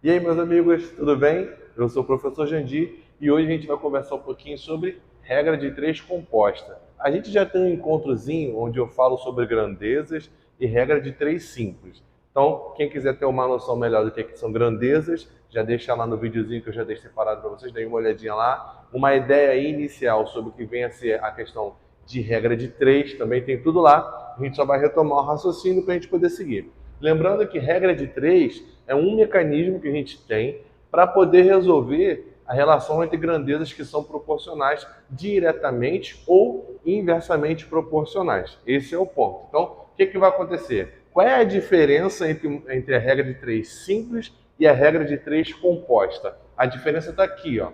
E aí, meus amigos, tudo bem? Eu sou o professor Jandir e hoje a gente vai conversar um pouquinho sobre regra de três composta. A gente já tem um encontrozinho onde eu falo sobre grandezas e regra de três simples. Então, quem quiser ter uma noção melhor do que são grandezas, já deixa lá no videozinho que eu já deixei separado para vocês, deem uma olhadinha lá. Uma ideia inicial sobre o que vem a ser a questão de regra de três, também tem tudo lá. A gente só vai retomar o raciocínio para a gente poder seguir. Lembrando que regra de três é um mecanismo que a gente tem para poder resolver a relação entre grandezas que são proporcionais diretamente ou inversamente proporcionais. Esse é o ponto. Então, o que vai acontecer? Qual é a diferença entre a regra de três simples e a regra de três composta? A diferença está aqui, ó,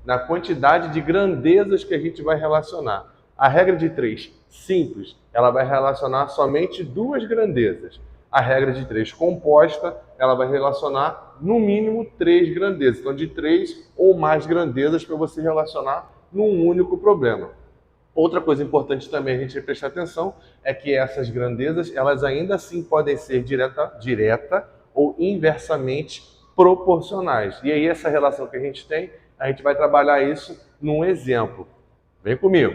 na quantidade de grandezas que a gente vai relacionar. A regra de três simples, ela vai relacionar somente duas grandezas. A regra de três composta, ela vai relacionar no mínimo três grandezas. Então, de três ou mais grandezas para você relacionar num único problema. Outra coisa importante também a gente prestar atenção é que essas grandezas, elas ainda assim podem ser direta ou inversamente proporcionais. E aí essa relação que a gente tem, a gente vai trabalhar isso num exemplo. Vem comigo,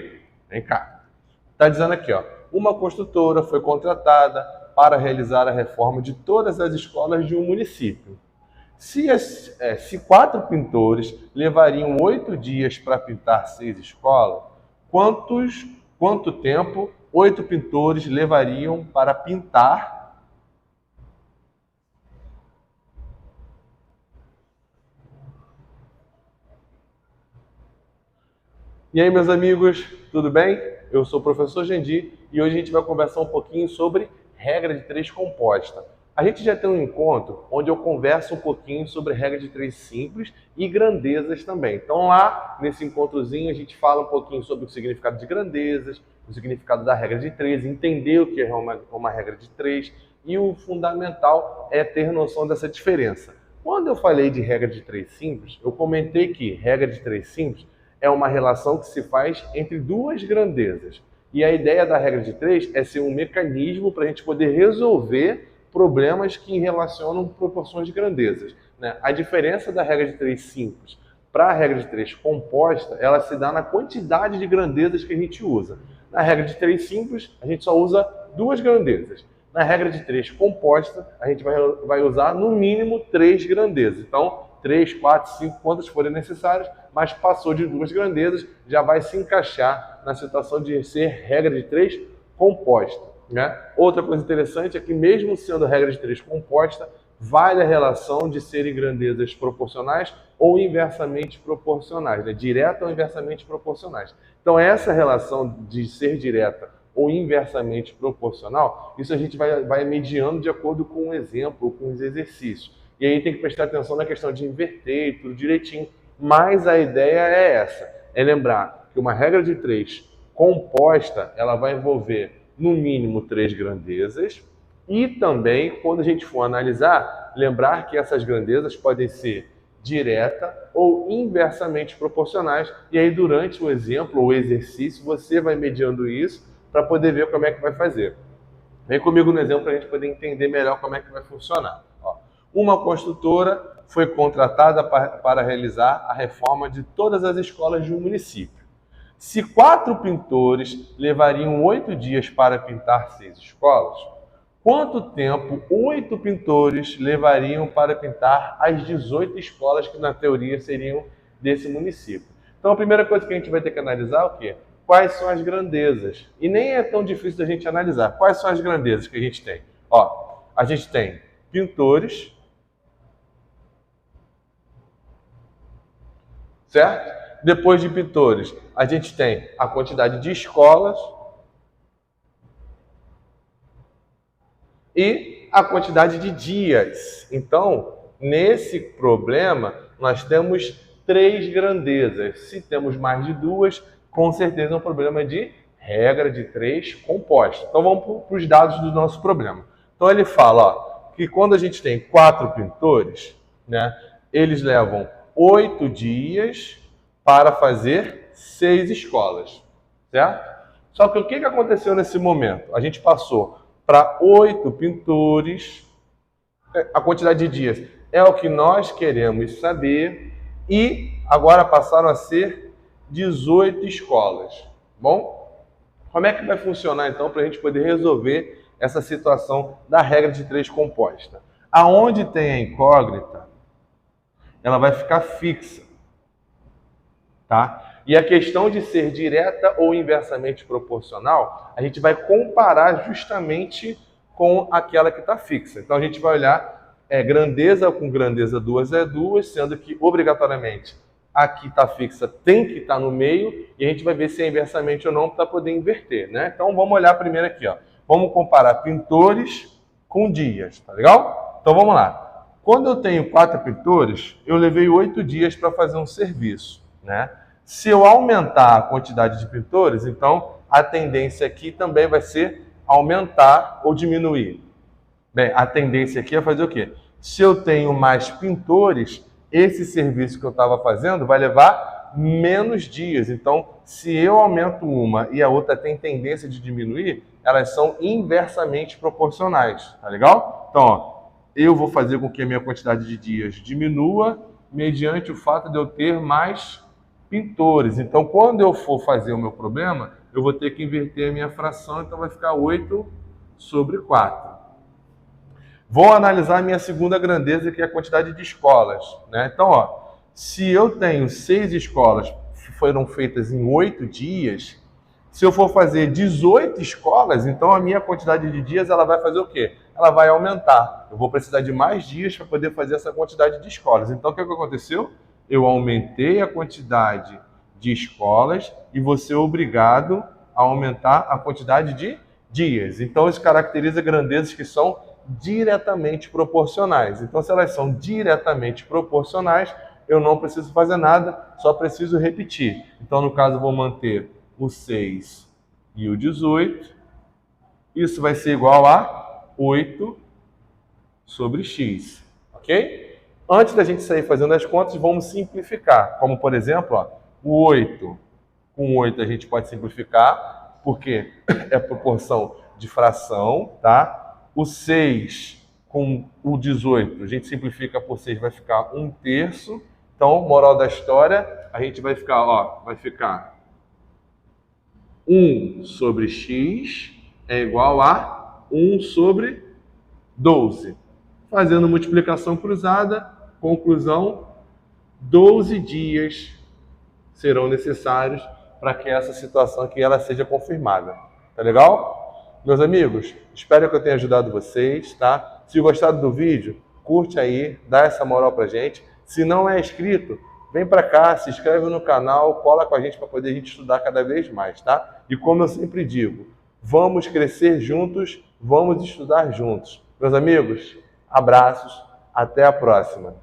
vem cá. Está dizendo aqui, ó, uma construtora foi contratada para realizar a reforma de todas as escolas de um município. Se 4 pintores levariam 8 dias para pintar 6 escolas, quanto tempo 8 pintores levariam para pintar? E aí, meus amigos, tudo bem? Eu sou o professor Jandir e hoje a gente vai conversar um pouquinho sobre regra de três composta. A gente já tem um encontro onde eu converso um pouquinho sobre regra de três simples e grandezas também. Então lá, nesse encontrozinho, a gente fala um pouquinho sobre o significado de grandezas, o significado da regra de três, entender o que é uma regra de três e o fundamental é ter noção dessa diferença. Quando eu falei de regra de três simples, eu comentei que regra de três simples é uma relação que se faz entre duas grandezas. E a ideia da regra de três é ser um mecanismo para a gente poder resolver problemas que relacionam proporções de grandezas. Né? A diferença da regra de três simples para a regra de três composta, ela se dá na quantidade de grandezas que a gente usa. Na regra de três simples, a gente só usa duas grandezas. Na regra de três composta, a gente vai usar no mínimo três grandezas. Então, 3, 4, 5, quantas forem necessárias, mas passou de duas grandezas, já vai se encaixar na situação de ser regra de três composta. Né? Outra coisa interessante é que mesmo sendo regra de três composta, vale a relação de serem grandezas proporcionais ou inversamente proporcionais, né? Direta ou inversamente proporcionais. Então essa relação de ser direta ou inversamente proporcional, isso a gente vai mediando de acordo com o exemplo, com os exercícios. E aí tem que prestar atenção na questão de inverter e tudo direitinho. Mas a ideia é essa, é lembrar que uma regra de três composta, ela vai envolver no mínimo três grandezas e também, quando a gente for analisar, lembrar que essas grandezas podem ser direta ou inversamente proporcionais. E aí durante o exemplo ou o exercício, você vai mediando isso para poder ver como é que vai fazer. Vem comigo no exemplo para a gente poder entender melhor como é que vai funcionar. Ó, uma construtora foi contratada para realizar a reforma de todas as escolas de um município. Se 4 pintores levariam 8 dias para pintar 6 escolas, quanto tempo 8 pintores levariam para pintar as 18 escolas que na teoria seriam desse município? Então a primeira coisa que a gente vai ter que analisar é o quê? Quais são as grandezas? E nem é tão difícil da gente analisar. Quais são as grandezas que a gente tem? Ó, a gente tem pintores, certo? Depois de pintores, a gente tem a quantidade de escolas e a quantidade de dias. Então, nesse problema, nós temos três grandezas. Se temos mais de duas, com certeza é um problema de regra de três composta. Então, vamos para os dados do nosso problema. Então, ele fala ó, que quando a gente tem 4 pintores, né, eles levam 8 dias para fazer 6 escolas, certo? Só que o que aconteceu nesse momento? A gente passou para 8 pintores, a quantidade de dias É o que nós queremos saber e agora passaram a ser 18 escolas. Bom, como é que vai funcionar então para a gente poder resolver essa situação da regra de 3 composta? Aonde tem a incógnita, ela vai ficar fixa, tá? E a questão de ser direta ou inversamente proporcional, a gente vai comparar justamente com aquela que está fixa. Então a gente vai olhar grandeza com grandeza 2 é 2, sendo que obrigatoriamente aqui está fixa, tem que estar no meio, e a gente vai ver se é inversamente ou não para poder inverter, né? Então vamos olhar primeiro aqui, ó. Vamos comparar pintores com dias, tá legal? Então vamos lá. Quando eu tenho 4 pintores, eu levei 8 dias para fazer um serviço, né? Se eu aumentar a quantidade de pintores, então a tendência aqui também vai ser aumentar ou diminuir. Bem, a tendência aqui é fazer o quê? Se eu tenho mais pintores, esse serviço que eu estava fazendo vai levar menos dias. Então, se eu aumento uma e a outra tem tendência de diminuir, elas são inversamente proporcionais, tá legal? Então, ó, eu vou fazer com que a minha quantidade de dias diminua mediante o fato de eu ter mais pintores. Então, quando eu for fazer o meu problema, eu vou ter que inverter a minha fração, então vai ficar 8 sobre 4. Vou analisar a minha segunda grandeza, que é a quantidade de escolas, né? Então, ó, se eu tenho 6 escolas que foram feitas em 8 dias, se eu for fazer 18 escolas, então a minha quantidade de dias ela vai fazer o quê? Ela vai aumentar. Eu vou precisar de mais dias para poder fazer essa quantidade de escolas. Então, o que aconteceu? Eu aumentei a quantidade de escolas e vou ser obrigado a aumentar a quantidade de dias. Então, isso caracteriza grandezas que são diretamente proporcionais. Então, se elas são diretamente proporcionais, eu não preciso fazer nada, só preciso repetir. Então, no caso, eu vou manter o 6 e o 18. Isso vai ser igual a 8 sobre x, ok? Antes da gente sair fazendo as contas, vamos simplificar. Como, por exemplo, ó, o 8 com 8 a gente pode simplificar, porque é proporção de fração, tá? O 6 com o 18, a gente simplifica por 6, vai ficar 1/3. Então, moral da história, a gente vai ficar, ó, vai ficar 1 sobre x é igual a 1 sobre 12. Fazendo multiplicação cruzada, conclusão, 12 dias serão necessários para que essa situação aqui ela seja confirmada. Tá legal? Meus amigos, espero que eu tenha ajudado vocês, tá? Se gostaram do vídeo, curte aí, dá essa moral pra gente. Se não é inscrito, vem pra cá, se inscreve no canal, cola com a gente para poder a gente estudar cada vez mais, tá? E como eu sempre digo, vamos crescer juntos, vamos estudar juntos. Meus amigos, abraços, até a próxima.